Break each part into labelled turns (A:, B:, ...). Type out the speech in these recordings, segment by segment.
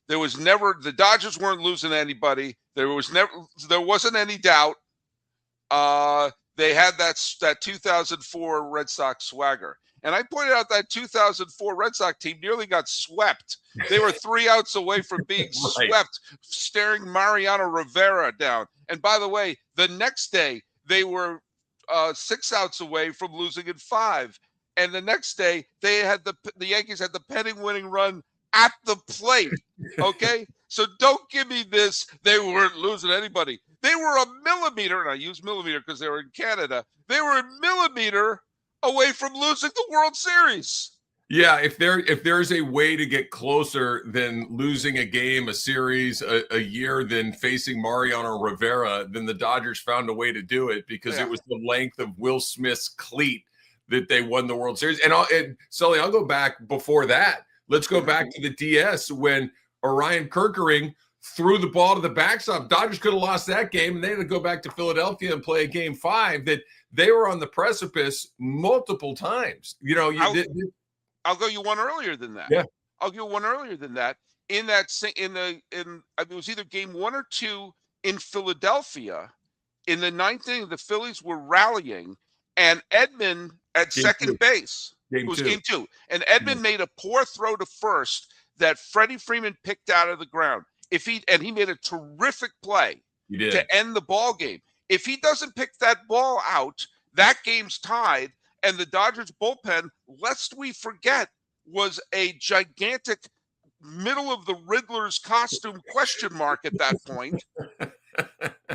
A: the Dodgers weren't losing to anybody. There wasn't any doubt. They had that 2004 Red Sox swagger. And I pointed out that 2004 Red Sox team nearly got swept. They were 3 outs away from being swept, staring Mariano Rivera down. And by the way, the next day, they were 6 outs away from losing in 5. And the next day, the Yankees had the pennant-winning run at the plate. Okay? So don't give me this, they weren't losing anybody. They were a millimeter, and I use millimeter because they were in Canada. They were a millimeter away from losing the World Series.
B: Yeah, if there's a way to get closer than losing a game, a series, a year, than facing Mariano Rivera, then the Dodgers found a way to do it because it was the length of Will Smith's cleat that they won the World Series. And Sully, I'll go back before that. Let's go back to the DS when Orion Kerkering threw the ball to the backstop. Dodgers could have lost that game, and they had to go back to Philadelphia and play a game 5 that they were on the precipice multiple times. You know,
A: I'll go you one earlier than that.
B: Yeah.
A: I'll go one earlier than that. It was either game 1 or 2 in Philadelphia. In the 9th inning, the Phillies were rallying, and Edman at second base. It was game 2. And Edman made a poor throw to first that Freddie Freeman picked out of the ground. He made a terrific play to end the ball game. If he doesn't pick that ball out, that game's tied, and the Dodgers bullpen, lest we forget, was a gigantic middle of the Riddler's costume question mark at that point.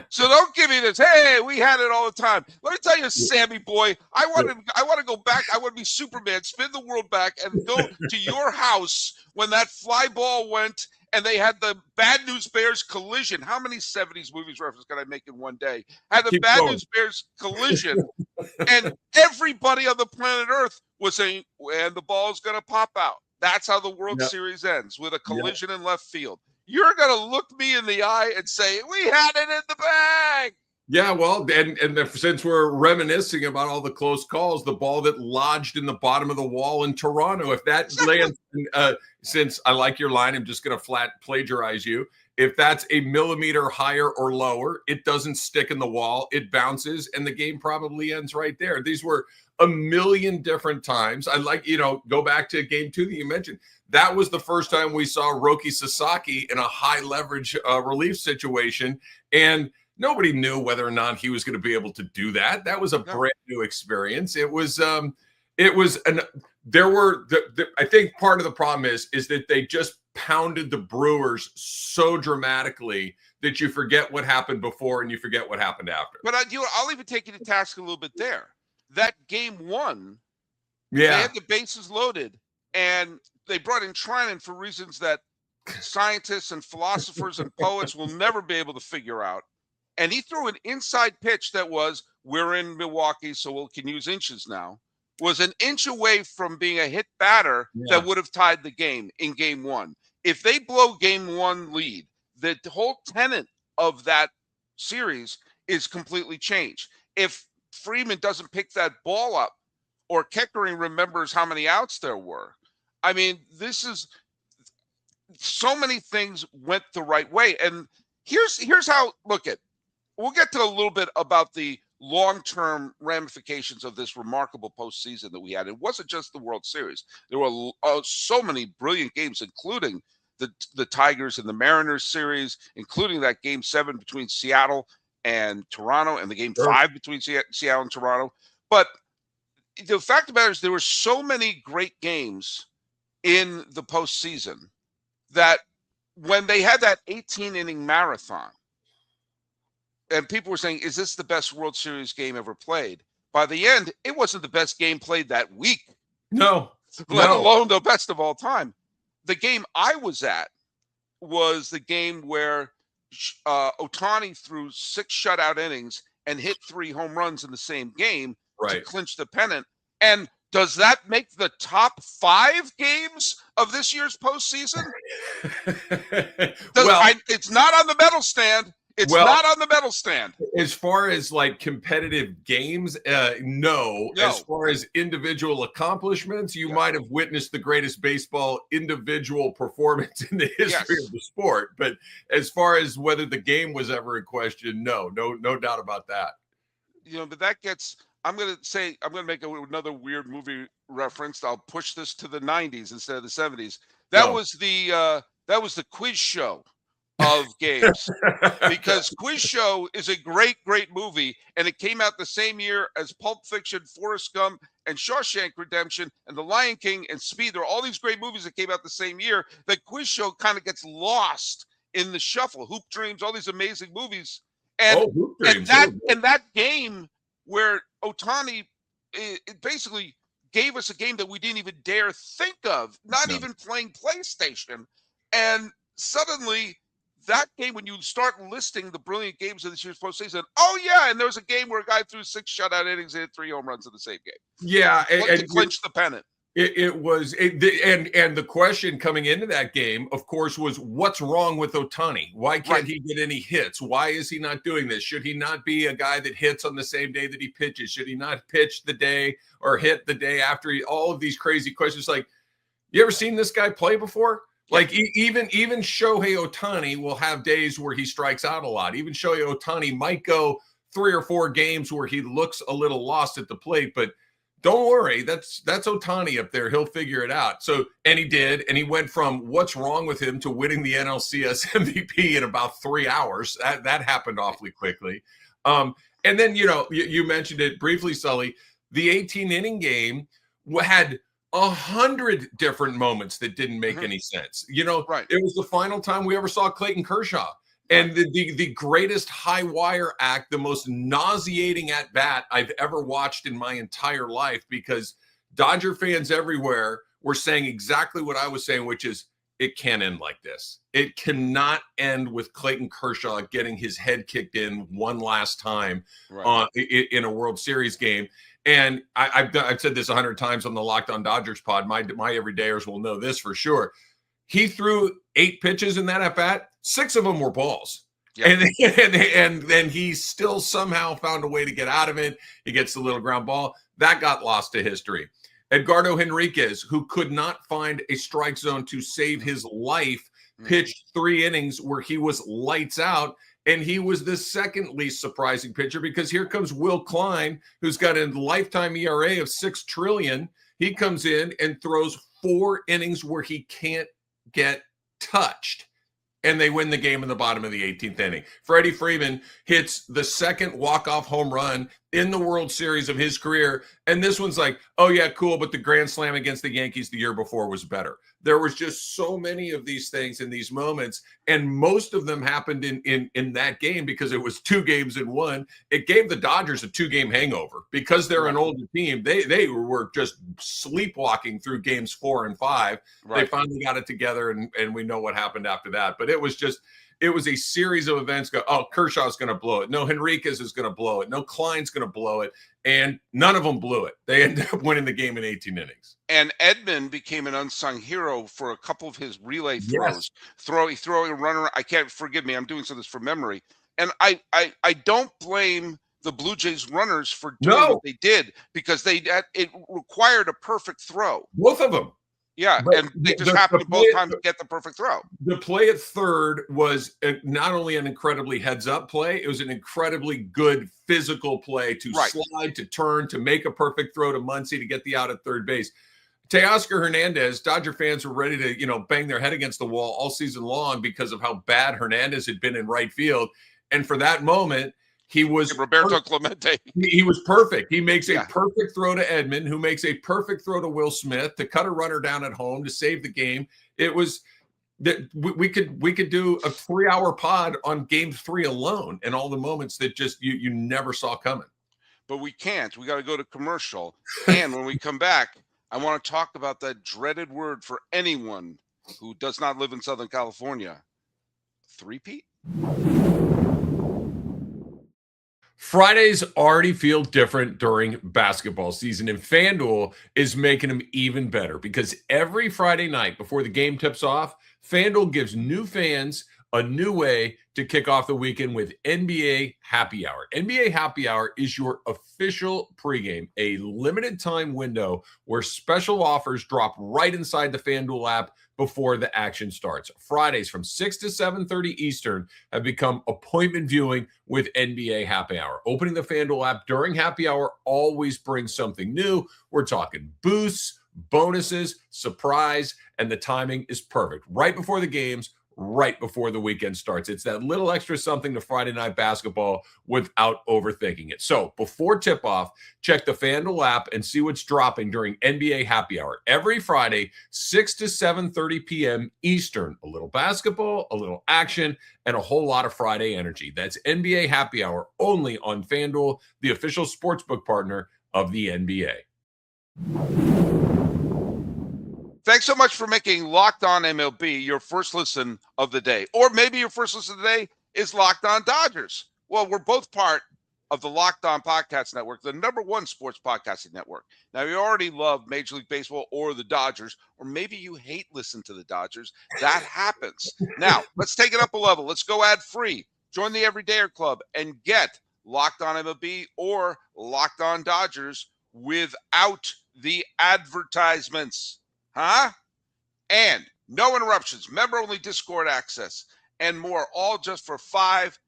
A: So don't give me this, hey, we had it all the time. Let me tell you, Sammy boy, I want to go back. I want to be Superman, spin the world back, and go to your house when that fly ball went and they had the Bad News Bears collision. How many 70s movies references can I make in one day? Had the Bad News Bears collision, and everybody on the planet Earth was saying, and the ball's going to pop out. That's how the World Series ends, with a collision in left field. You're going to look me in the eye and say, we had it in the bag.
B: Yeah, well, and since we're reminiscing about all the close calls, the ball that lodged in the bottom of the wall in Toronto, if that lands, since I like your line, I'm just going to flat plagiarize you. If that's a millimeter higher or lower, it doesn't stick in the wall. It bounces, and the game probably ends right there. These were a million different times. I like, go back to game 2 that you mentioned. That was the first time we saw Roki Sasaki in a high leverage relief situation, and nobody knew whether or not he was going to be able to do that. That was a brand new experience. I think part of the problem is that they just pounded the Brewers so dramatically that you forget what happened before and you forget what happened after.
A: But I'll even take you to task a little bit there. That game 1, they had the bases loaded, and they brought in Trinan for reasons that scientists and philosophers and poets will never be able to figure out. And he threw an inside pitch that was, we're in Milwaukee, so we can use inches now, was an inch away from being a hit batter that would have tied the game in game 1. If they blow game 1 lead, the whole tenet of that series is completely changed. If Freeman doesn't pick that ball up, or Keckering remembers how many outs there were, I mean, this is so many things went the right way. And here's how, we'll get to a little bit about the long-term ramifications of this remarkable postseason that we had. It wasn't just the World Series. There were so many brilliant games, including the Tigers and the Mariners series, including that game 7 between Seattle and Toronto, and the game 5 between Seattle and Toronto. But the fact of the matter is, there were so many great games in the postseason that when they had that 18-inning marathon, and people were saying, is this the best World Series game ever played? By the end, it wasn't the best game played that week.
B: No.
A: Let alone the best of all time. The game I was at was the game where Otani threw 6 shutout innings and hit 3 home runs in the same game to clinch the pennant. And does that make the top 5 games of this year's postseason? It's not on the medal stand. It's not on the medal stand.
B: As far as like competitive games, no. As far as individual accomplishments, you might have witnessed the greatest baseball individual performance in the history of the sport. But as far as whether the game was ever in question, no doubt about that.
A: But that gets. I'm going to make another weird movie reference. I'll push this to the 90s instead of the 70s. That was the quiz show of games, because Quiz Show is a great movie, and it came out the same year as Pulp Fiction, Forrest Gump, and Shawshank Redemption, and The Lion King, and Speed. There are all these great movies that came out the same year. That Quiz Show kind of gets lost in the shuffle. Hoop Dreams, all these amazing movies, and that game where Otani it basically gave us a game that we didn't even dare think of, not even playing PlayStation, and suddenly. That game, when you start listing the brilliant games of this year's postseason, and there was a game where a guy threw 6 shutout innings and hit 3 home runs in the same game.
B: Yeah,
A: to clinch the pennant.
B: It was the question coming into that game, of course, was what's wrong with Otani? Why can't he get any hits? Why is he not doing this? Should he not be a guy that hits on the same day that he pitches? Should he not pitch the day or hit the day after? All of these crazy questions. Like, you ever seen this guy play before? Like even Shohei Otani will have days where he strikes out a lot. Even Shohei Otani might go 3 or 4 games where he looks a little lost at the plate, but don't worry, that's Otani up there. He'll figure it out. So, and he did, and he went from what's wrong with him to winning the NLCS MVP in about 3 hours. That happened awfully quickly. And then you mentioned it briefly, Sully. The 18-inning game had 100 different moments that didn't make any sense. It was the final time we ever saw Clayton Kershaw. And the greatest high wire act, the most nauseating at bat I've ever watched in my entire life, because Dodger fans everywhere were saying exactly what I was saying, which is it can't end like this. It cannot end with Clayton Kershaw getting his head kicked in one last time in a World Series game. And I've said this 100 times on the Locked On Dodgers pod. My everydayers will know this for sure. He threw 8 pitches in that at bat. 6 of them were balls. Yep. And then he still somehow found a way to get out of it. He gets the little ground ball. That got lost to history. Edgardo Henriquez, who could not find a strike zone to save his life, pitched 3 innings where he was lights out. And he was the second least surprising pitcher, because here comes Will Klein, who's got a lifetime ERA of $6 trillion. He comes in and throws 4 innings where he can't get touched. And they win the game in the bottom of the 18th inning. Freddie Freeman hits the second walk-off home run in the World Series of his career. And this one's like, oh, yeah, cool, but the grand slam against the Yankees the year before was better. There was just so many of these things in these moments, and most of them happened in that game because it was 2 games in one. It gave the Dodgers a 2-game hangover because they're an older team. They were just sleepwalking through games 4 and 5. They finally got it together, and we know what happened after that. But it was a series of events. Kershaw's going to blow it. No, Henriquez is going to blow it. No, Klein's going to blow it. And none of them blew it. They ended up winning the game in 18 innings.
A: And Edman became an unsung hero for a couple of his relay throws. Throwing a runner. Forgive me, I'm doing some of this from memory. And I don't blame the Blue Jays runners for doing what they did, because it required a perfect throw.
B: Both of them.
A: Yeah, but and they just happened to both times to get the perfect throw.
B: The play at third was not only an incredibly heads-up play, it was an incredibly good physical play to slide, to turn, to make a perfect throw to Muncy to get the out at third base. Teoscar Hernandez, Dodger fans were ready to, bang their head against the wall all season long because of how bad Hernandez had been in right field. And for that moment, he was
A: Roberto Clemente.
B: He was perfect. He makes a perfect throw to Edman, who makes a perfect throw to Will Smith to cut a runner down at home to save the game. It was that we could do a 3-hour pod on Game 3 alone, and all the moments that just you never saw coming.
A: But we can't. We got to go to commercial. And when we come back, I want to talk about that dreaded word for anyone who does not live in Southern California: three-peat.
B: Fridays already feel different during basketball season, and FanDuel is making them even better, because every Friday night before the game tips off, FanDuel gives new fans a new way to kick off the weekend with NBA Happy Hour. NBA Happy Hour is your official pregame, a limited time window where special offers drop right inside the FanDuel app before the action starts. Fridays from 6 to 7:30 Eastern have become appointment viewing with NBA Happy Hour. Opening the FanDuel app during Happy Hour always brings something new. We're talking boosts, bonuses, surprise, and the timing is perfect. Right before the games, right before the weekend starts. It's that little extra something to Friday night basketball without overthinking it. So before tip-off, check the FanDuel app and see what's dropping during NBA Happy Hour. Every Friday, 6 to 7:30 p.m. Eastern. A little basketball, a little action, and a whole lot of Friday energy. That's NBA Happy Hour only on FanDuel, the official sportsbook partner of the NBA.
A: Thanks so much for making Locked On MLB your first listen of the day. Or maybe your first listen of the day is Locked On Dodgers. Well, we're both part of the Locked On Podcast Network, the #1 sports podcasting network. Now, you already love Major League Baseball or the Dodgers, or maybe you hate listening to the Dodgers. That happens. Now, let's take it up a level. Let's go ad-free. Join the Everydayer Club and get Locked On MLB or Locked On Dodgers without the advertisements. And no interruptions, member-only Discord access, and more, all just for $5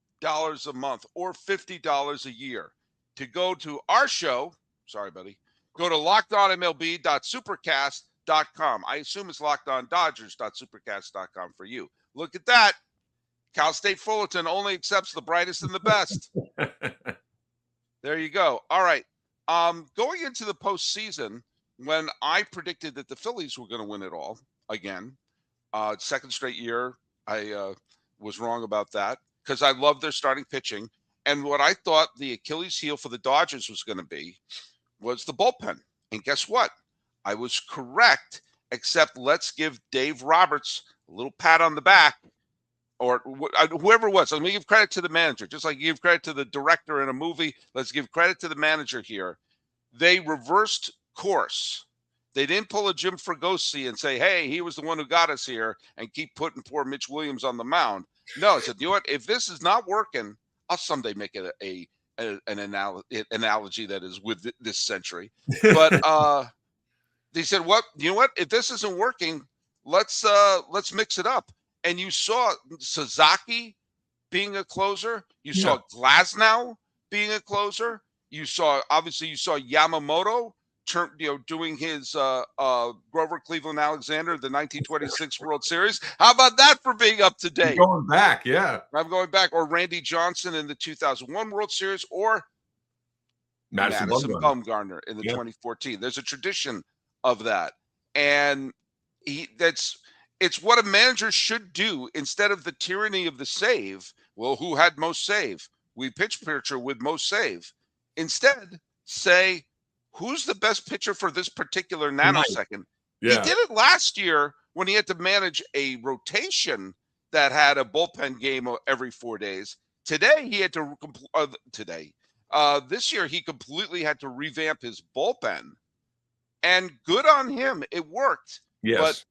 A: a month or $50 a year. To go to our show, sorry, buddy, go to lockedonmlb.supercast.com. I assume it's lockedondodgers.supercast.com for you. Look at that. Cal State Fullerton only accepts the brightest and the best. There you go. All right. Going into the postseason, when I predicted that the Phillies were going to win it all again, second straight year, I was wrong about that because I love their starting pitching. And what I thought the Achilles heel for the Dodgers was going to be was the bullpen. And guess what? I was correct, except let's give Dave Roberts a little pat on the back, or whoever it was. I'm going to give credit to the manager, just like you give credit to the director in a movie. Let's give credit to the manager here. They reversed course. They didn't pull a Jim Fregosi and say, hey, he was the one who got us here, and keep putting poor Mitch Williams on the mound. No, I said, you know what? If this is not working, I'll someday make it an analogy that is with this century. But they said, what? You know what? If this isn't working, let's mix it up. And you saw Sasaki being a closer. You saw Glasnow being a closer. You saw Yamamoto doing his Grover Cleveland Alexander, the 1926 World Series. How about that for being up to date?
B: You're going back, yeah.
A: I'm going back. Or Randy Johnson in the 2001 World Series, or Madison Bumgarner in the 2014. There's a tradition of that. And it's what a manager should do instead of the tyranny of the save. Well, who had most save? We pitch pitcher with most save. Instead, say, who's the best pitcher for this particular nanosecond? Yeah. He did it last year when he had to manage a rotation that had a bullpen game every 4 days. Today, he had to this year, he completely had to revamp his bullpen. And good on him. It worked.
B: Yes.
A: But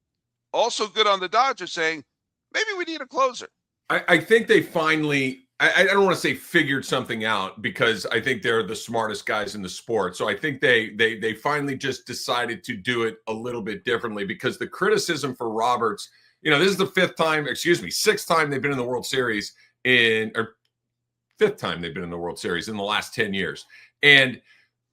A: also good on the Dodgers saying, maybe we need a closer.
B: I think they finally, I don't want to say figured something out, because I think they're the smartest guys in the sport. So I think they finally just decided to do it a little bit differently, because the criticism for Roberts, this is the sixth time they've been in the World Series fifth time they've been in the World Series in the last 10 years. And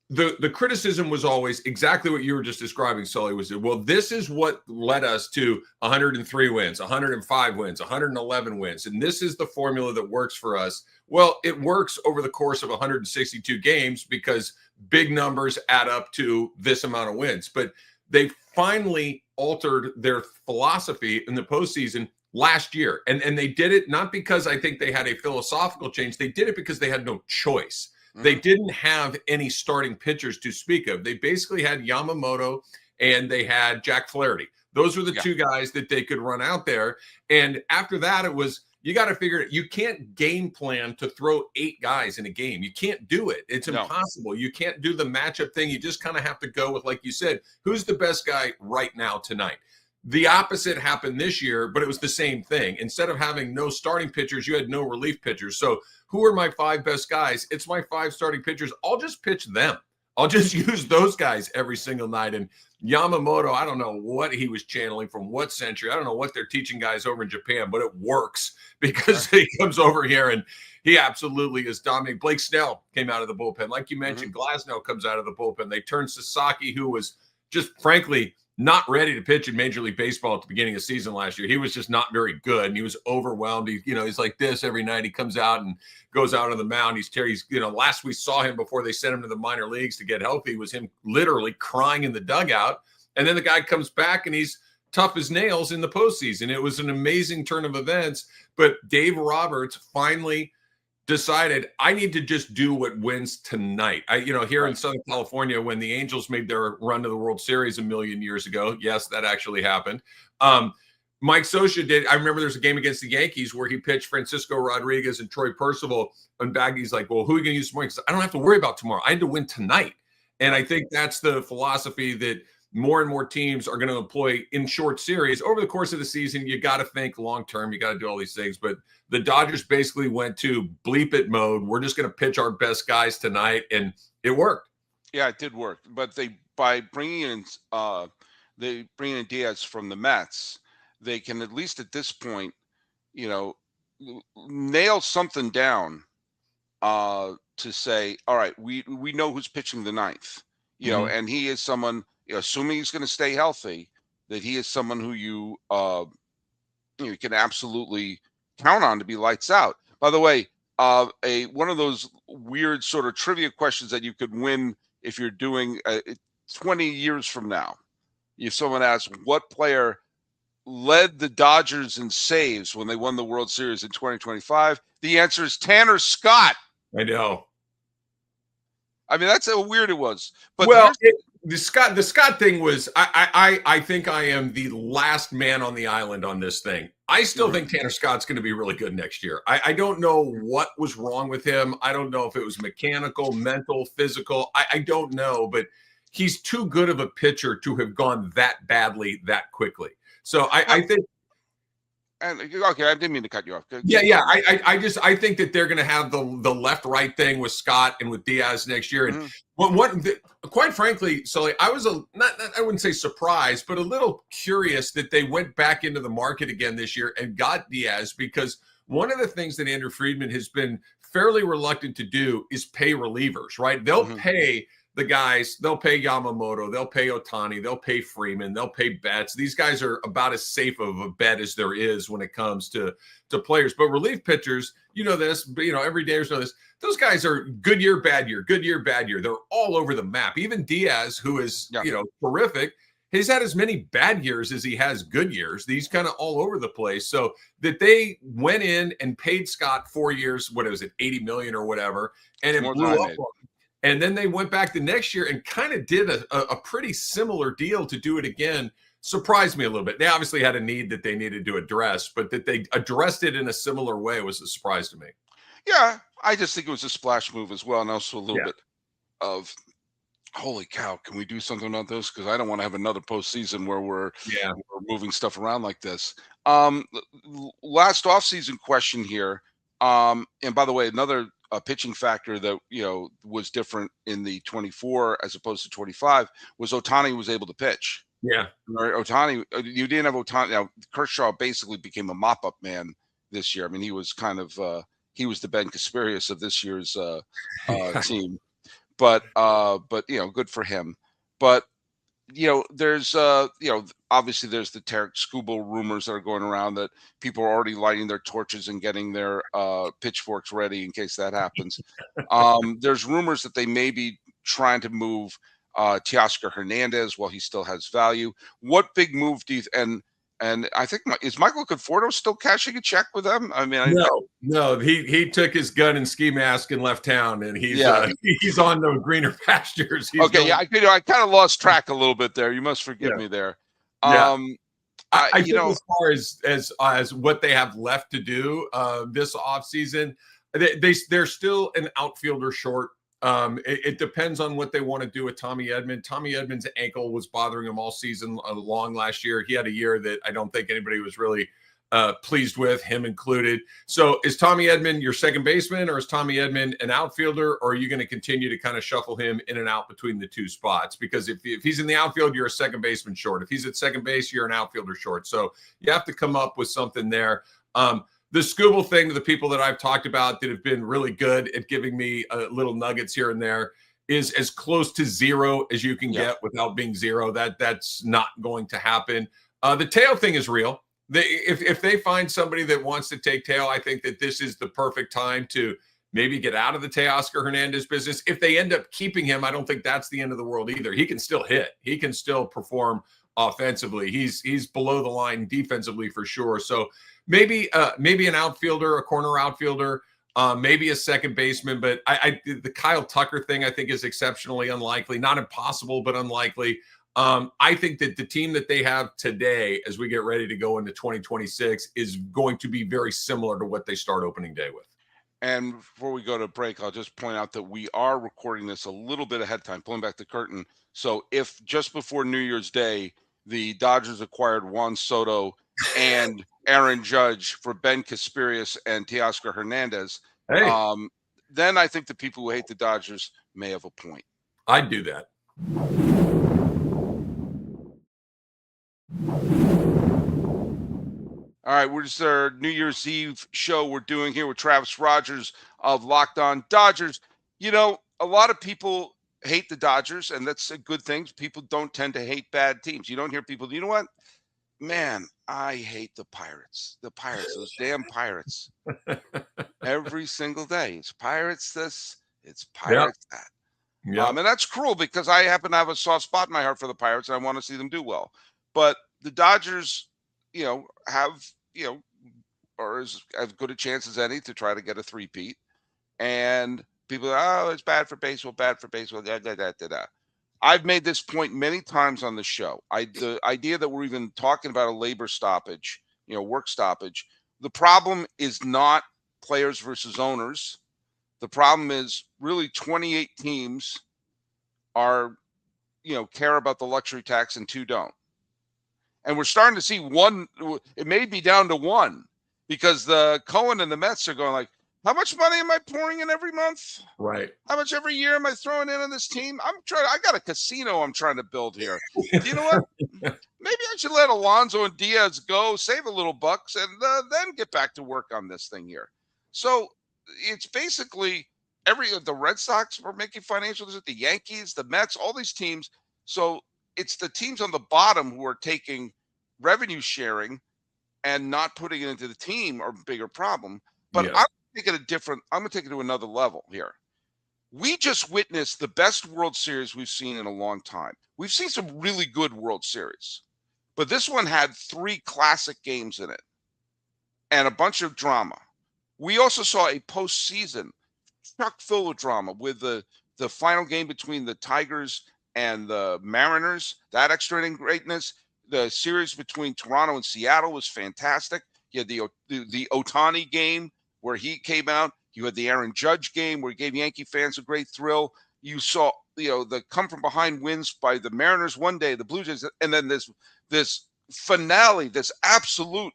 B: the criticism was always exactly what you were just describing, Sully, was, well, this is what led us to 103 wins, 105 wins, 111 wins. And this is the formula that works for us. Well, it works over the course of 162 games because big numbers add up to this amount of wins. But they finally altered their philosophy in the postseason last year. And they did it not because I think they had a philosophical change. They did it because they had no choice. They didn't have any starting pitchers to speak of. They basically had Yamamoto and they had Jack Flaherty. Those were the two guys that they could run out there. And after that, it was, you got to figure it. You can't game plan to throw 8 guys in a game. You can't do it. It's impossible. You can't do the matchup thing. You just kind of have to go with, like you said, who's the best guy right now tonight? The opposite happened this year, but it was the same thing. Instead of having no starting pitchers, you had no relief pitchers. So who are my 5 best guys? It's my 5 starting pitchers. I'll just pitch them. I'll just use those guys every single night. And Yamamoto, I don't know what he was channeling from what century. I don't know what they're teaching guys over in Japan, but it works because he comes over here and he absolutely is dominating. Blake Snell came out of the bullpen. Like you mentioned, Glasnow comes out of the bullpen. They turned Sasaki, who was just frankly not ready to pitch in Major League Baseball at the beginning of the season last year. He was just not very good, and he was overwhelmed. He's like this every night. He comes out and goes out on the mound. He's last we saw him before they sent him to the minor leagues to get healthy was him literally crying in the dugout. And then the guy comes back and he's tough as nails in the postseason. It was an amazing turn of events, but Dave Roberts finally decided I need to just do what wins tonight. Here in Southern California, when the Angels made their run to the World Series a million years ago, yes, that actually happened. Mike Scioscia did. I remember there's a game against the Yankees where he pitched Francisco Rodriguez and Troy Percival, and Baggy's like, well, who are you going to use tomorrow? Because I don't have to worry about tomorrow. I had to win tonight. And I think that's the philosophy that more and more teams are going to employ in short series. Over the course of the season, you got to think long-term. You got to do all these things. But the Dodgers basically went to bleep it mode. We're just going to pitch our best guys tonight, and it worked.
A: Yeah, it did work. But by bringing in Diaz from the Mets, they can at least at this point, nail something down to say, all right, we know who's pitching the ninth, and he is someone, assuming he's going to stay healthy, that he is someone who you can absolutely count on to be lights out. By the way, one of those weird sort of trivia questions that you could win if you're doing 20 years from now. If someone asks what player led the Dodgers in saves when they won the World Series in 2025, the answer is Tanner Scott.
B: I know.
A: I mean, that's how weird it was. But
B: the Scott thing was, I think I am the last man on the island on this thing. I still think Tanner Scott's going to be really good next year. I don't know what was wrong with him. I don't know if it was mechanical, mental, physical. I don't know, but he's too good of a pitcher to have gone that badly that quickly. So I think.
A: And okay, I didn't mean to cut you off.
B: Yeah. I think that they're going to have the left-right thing with Scott and with Diaz next year. And quite frankly, Sully, I was I wouldn't say surprised, but a little curious that they went back into the market again this year and got Diaz, because one of the things that Andrew Friedman has been fairly reluctant to do is pay relievers, right? They'll pay the guys, they'll pay Yamamoto, they'll pay Otani, they'll pay Freeman, they'll pay Betts. These guys are about as safe of a bet as there is when it comes to players. But relief pitchers, this, but every day or so this, those guys are good year, bad year, good year, bad year. They're all over the map. Even Diaz, who is, terrific, he's had as many bad years as he has good years. He's kind of all over the place. So that they went in and paid Scott 4 years, what was it, $80 million or whatever, and it blew up on him. And then they went back the next year and kind of did a pretty similar deal to do it again. Surprised me a little bit. They obviously had a need that they needed to address, but that they addressed it in a similar way was a surprise to me.
A: Yeah, I just think it was a splash move as well, and also a little bit of, holy cow, can we do something about this? Because I don't want to have another postseason where we're moving stuff around like this. Last offseason question here, and by the way, another pitching factor that was different in the 24 as opposed to 25 was Otani was able to pitch.
B: Yeah,
A: Otani, you didn't have Otani. Now Kershaw basically became a mop-up man this year. I mean, he was kind of he was the Ben Kasperius of this year's team, but good for him. But there's obviously there's the Tarek Skubal rumors that are going around that people are already lighting their torches and getting their pitchforks ready in case that happens. There's rumors that they may be trying to move Teoscar Hernandez while he still has value. What big move do you and I think is Michael Conforto still cashing a check with them? I mean,
B: no, he took his gun and ski mask and left town, and he's on the greener pastures. I
A: kind of lost track a little bit there. You must forgive me there.
B: I think as far as what they have left to do this offseason, they're still an outfielder short. It depends on what they want to do with Tommy Edman. Tommy Edman's ankle was bothering him all season long last year. He had a year that I don't think anybody was really pleased with, him included. So is Tommy Edman your second baseman, or is Tommy Edman an outfielder, or are you going to continue to kind of shuffle him in and out between the two spots? Because if he's in the outfield, you're a second baseman short. If he's at second base, you're an outfielder short. So you have to come up with something there. The Scooble thing, to the people that I've talked about that have been really good at giving me little nuggets here and there, is as close to zero as you can get without being zero. That's not going to happen. The Teo thing is real. If they find somebody that wants to take Teo, I think that this is the perfect time to maybe get out of the Teoscar Hernandez business. If they end up keeping him, I don't think that's the end of the world either. He can still hit. He can still perform offensively. He's below the line defensively for sure. So maybe an outfielder, a corner outfielder, maybe a second baseman. But the Kyle Tucker thing I think is exceptionally unlikely. Not impossible, but unlikely. I think that the team that they have today, as we get ready to go into 2026, is going to be very similar to what they start opening day with.
A: And before we go to break, I'll just point out that we are recording this a little bit ahead of time, pulling back the curtain. So if just before New Year's Day, the Dodgers acquired Juan Soto and Aaron Judge for Ben Casperius and Teoscar Hernandez, then I think the people who hate the Dodgers may have a point.
B: I'd do that.
A: All right, we're just our New Year's Eve show we're doing here with Travis Rogers of Locked On Dodgers. You know, a lot of people hate the Dodgers, and that's a good thing. People don't tend to hate bad teams. You don't hear people, you know what? Man, I hate the Pirates. The Pirates, those damn Pirates. Every single day. It's Pirates this, it's Pirates that.
B: Yeah.
A: And that's cruel because I happen to have a soft spot in my heart for the Pirates, and I want to see them do well. But the Dodgers, have, or as good a chance as any to try to get a three-peat. And people are, it's bad for baseball, da. I've made this point many times on the show. The idea that we're even talking about a labor stoppage, work stoppage, the problem is not players versus owners. The problem is really 28 teams are, care about the luxury tax and 2 don't. And we're starting to see one, it may be down to 1 because the Cohen and the Mets are going like, how much money am I pouring in every month?
B: Right.
A: How much every year am I throwing in on this team? I got a casino I'm trying to build here. You know what? Maybe I should let Alonso and Diaz go, save a little bucks, and then get back to work on this thing here. So it's basically the Red Sox were making financial decisions, the Yankees, the Mets, all these teams. So it's the teams on the bottom who are taking revenue sharing and not putting it into the team are a bigger problem. But I'm going to take it to another level here. We just witnessed the best World Series we've seen in a long time. We've seen some really good World Series, but this one had 3 classic games in it and a bunch of drama. We also saw a postseason chock-full of drama with the final game between the Tigers and the Mariners, that extra inning greatness. The series between Toronto and Seattle was fantastic. You had the Otani game where he came out. You had the Aaron Judge game where he gave Yankee fans a great thrill. You saw, the come from behind wins by the Mariners one day, the Blue Jays, and then this finale, this absolute,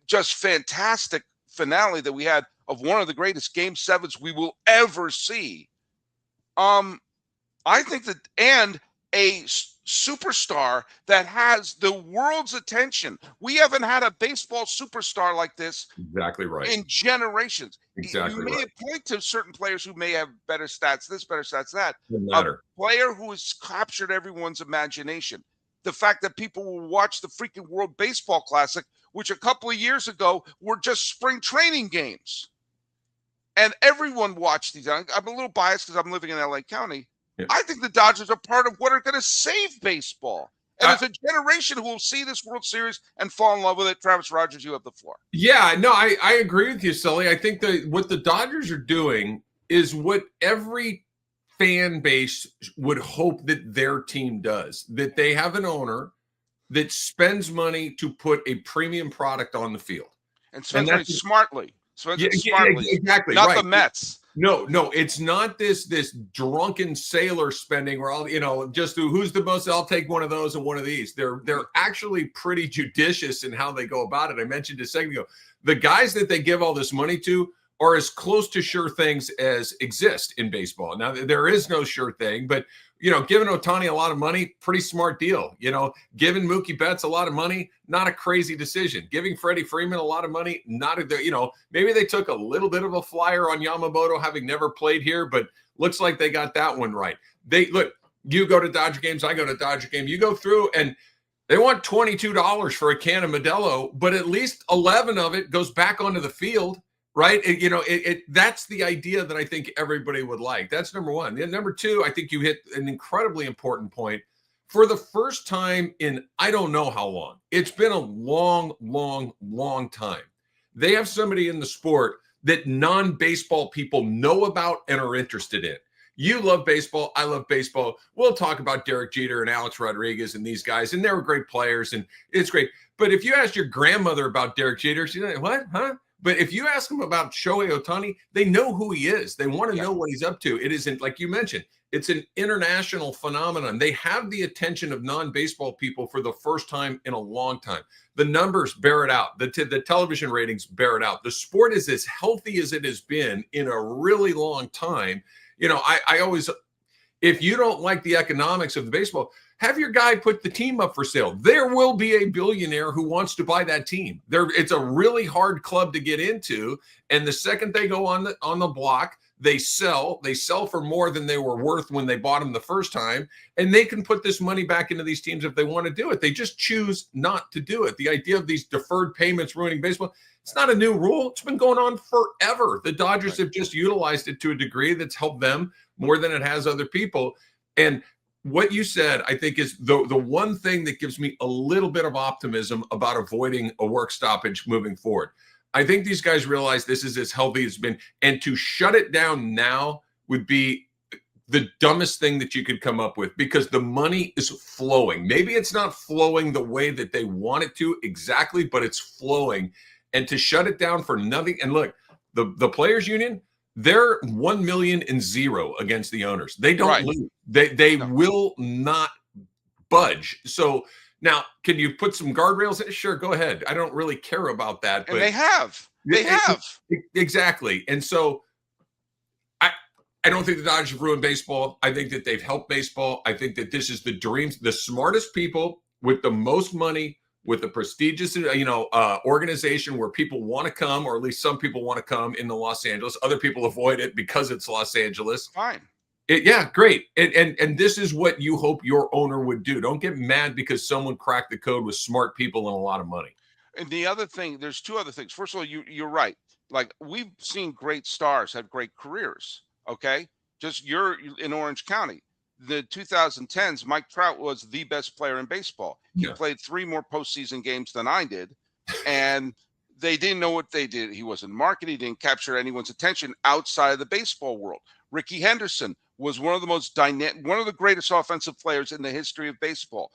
A: just fantastic finale that we had of one of the greatest Game 7s we will ever see. I think that, and a superstar that has the world's attention. We haven't had a baseball superstar like this in generations. You may point to certain players who may have better stats, this, better stats, that. A player who has captured everyone's imagination. The fact that people will watch the freaking World Baseball Classic, which a couple of years ago were just spring training games. And everyone watched these. I'm a little biased because I'm living in LA County. Yeah. I think the Dodgers are part of what are going to save baseball. And there's a generation who will see this World Series and fall in love with it. Travis Rogers, you have the floor.
B: Yeah, no, I agree with you, Sully. I think that what the Dodgers are doing is what every fan base would hope that their team does, that they have an owner that spends money to put a premium product on the field.
A: And spends money smartly. Spends it smartly.
B: Exactly.
A: Not
B: right.
A: the Mets.
B: No, it's not this drunken sailor spending where all just who's the most. I'll take one of those and one of these. They're actually pretty judicious in how they go about it. I mentioned a second ago, the guys that they give all this money to are as close to sure things as exist in baseball. Now there is no sure thing, but giving Otani a lot of money, pretty smart deal. Giving Mookie Betts a lot of money, not a crazy decision. Giving Freddie Freeman a lot of money, maybe they took a little bit of a flyer on Yamamoto having never played here, but looks like they got that one right. You go to Dodger games, I go to Dodger game. You go through and they want $22 for a can of Modelo, but at least 11 of it goes back onto the field. Right. That's the idea that I think everybody would like. That's number one. And number two, I think you hit an incredibly important point. For the first time in I don't know how long, it's been a long, long, long time. They have somebody in the sport that non-baseball people know about and are interested in. You love baseball. I love baseball. We'll talk about Derek Jeter and Alex Rodriguez and these guys, and they were great players, and it's great. But if you ask your grandmother about Derek Jeter, she's like, what? Huh? But if you ask them about Shohei Otani, they know who he is. They want to know what he's up to. It isn't, like you mentioned, it's an international phenomenon. They have the attention of non-baseball people for the first time in a long time. The numbers bear it out. The television ratings bear it out. The sport is as healthy as it has been in a really long time. I always, if you don't like the economics of the baseball, have your guy put the team up for sale. There will be a billionaire who wants to buy that team. It's a really hard club to get into. And the second they go on the block, they sell for more than they were worth when they bought them the first time. And they can put this money back into these teams if they want to do it. They just choose not to do it. The idea of these deferred payments ruining baseball, it's not a new rule. It's been going on forever. The Dodgers have just utilized it to a degree that's helped them more than it has other people. And what you said, I think, is the one thing that gives me a little bit of optimism about avoiding a work stoppage moving forward. I think these guys realize this is as healthy as it's been, and to shut it down now would be the dumbest thing that you could come up with, because the money is flowing. Maybe it's not flowing the way that they want it to exactly, but it's flowing. And to shut it down for nothing, and look, the players union, they're 1,000,000-0 against the owners. They don't lose. They will not budge. So now, can you put some guardrails in? Sure, go ahead. I don't really care about that.
A: And they have.
B: Exactly. And so I don't think the Dodgers have ruined baseball. I think that they've helped baseball. I think that this is the dreams. The smartest people with the most money, with the prestigious, organization where people want to come, or at least some people want to come into Los Angeles. Other people avoid it because it's Los Angeles.
A: Fine.
B: Great. And this is what you hope your owner would do. Don't get mad because someone cracked the code with smart people and a lot of money.
A: And the other thing, there's two other things. First of all, you're right. Like, we've seen great stars have great careers. Okay. Just you're in Orange County. The 2010s, Mike Trout was the best player in baseball. He played 3 more postseason games than I did, and they didn't know what they did. He wasn't marketed. He didn't capture anyone's attention outside of the baseball world. Ricky Henderson was one of the most dynamic, one of the greatest offensive players in the history of baseball.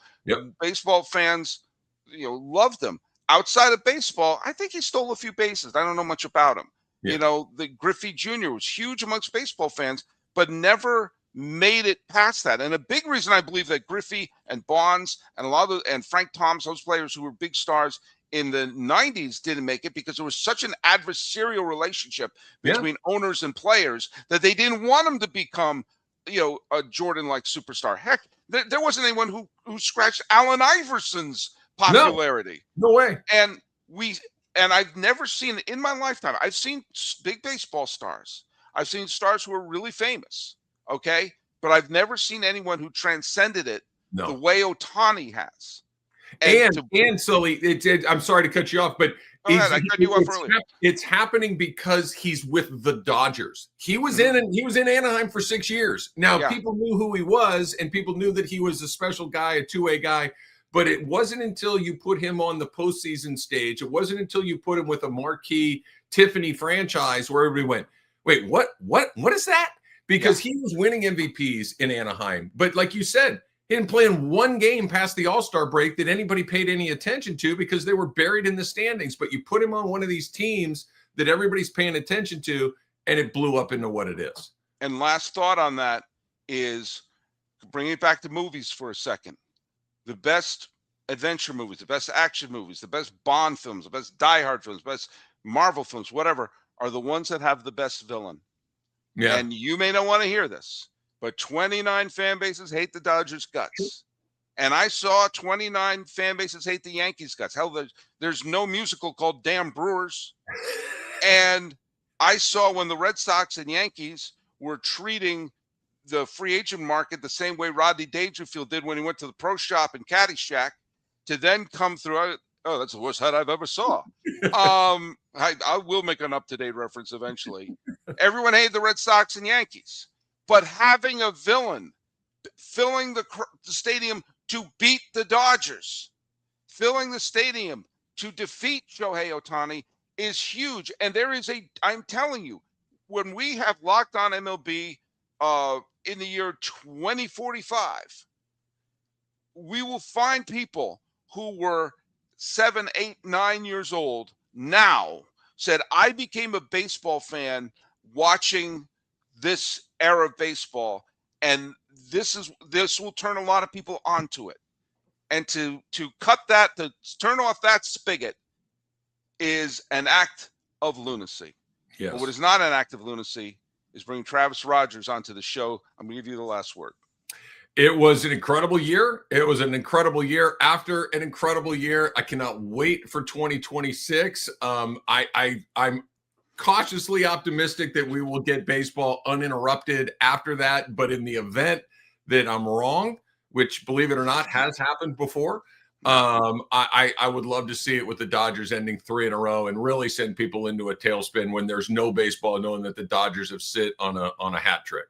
A: Baseball fans, loved him. Outside of baseball, I think he stole a few bases. I don't know much about him. The Griffey Jr. was huge amongst baseball fans, but never made it past that. And a big reason I believe that Griffey and Bonds and and Frank Thomas, those players who were big stars in the 90s, didn't make it because there was such an adversarial relationship between owners and players that they didn't want them to become, a Jordan-like superstar. Heck, there wasn't anyone who scratched Allen Iverson's popularity.
B: No way.
A: And I've never seen in my lifetime, I've seen big baseball stars. I've seen stars who are really famous. Okay, but I've never seen anyone who transcended it the way Otani has.
B: And Sully, I'm sorry to cut you off, but
A: I cut you off earlier.
B: It's happening because he's with the Dodgers. He was in Anaheim for 6 years. Now people knew who he was, and people knew that he was a special guy, a two-way guy. But it wasn't until you put him on the postseason stage, it wasn't until you put him with a marquee Tiffany franchise where everybody went, wait, what is that? Because he was winning MVPs in Anaheim. But like you said, he didn't play in one game past the All-Star break that anybody paid any attention to because they were buried in the standings. But you put him on one of these teams that everybody's paying attention to, and it blew up into what it is.
A: And last thought on that is bringing it back to movies for a second. The best adventure movies, the best action movies, the best Bond films, the best Die Hard films, best Marvel films, whatever, are the ones that have the best villain.
B: Yeah.
A: And you may not want to hear this, but 29 fan bases hate the Dodgers guts. And I saw 29 fan bases hate the Yankees guts. Hell, there's no musical called Damn Brewers. And I saw when the Red Sox and Yankees were treating the free agent market the same way Rodney Dangerfield did when he went to the pro shop in Caddyshack, to then come through. Oh, that's the worst hat I've ever saw. I will make an up-to-date reference eventually. Everyone hated the Red Sox and Yankees, but having a villain filling the stadium to beat the Dodgers, filling the stadium to defeat Shohei Otani is huge. And I'm telling you, when we have Locked On MLB in the year 2045, we will find people who were 7, 8, 9 years old now said, I became a baseball fan watching this era of baseball, and this will turn a lot of people onto it. And to cut that, to turn off that spigot is an act of lunacy.
B: Yes.
A: But what is not an act of lunacy is bringing Travis Rogers onto the show. I'm going to give you the last word.
B: It was an incredible year. It was an incredible year after an incredible year. I cannot wait for 2026. I'm cautiously optimistic that we will get baseball uninterrupted after that. But in the event that I'm wrong, which, believe it or not, has happened before, I would love to see it with the Dodgers ending 3 in a row and really send people into a tailspin when there's no baseball, knowing that the Dodgers have sit on a hat trick.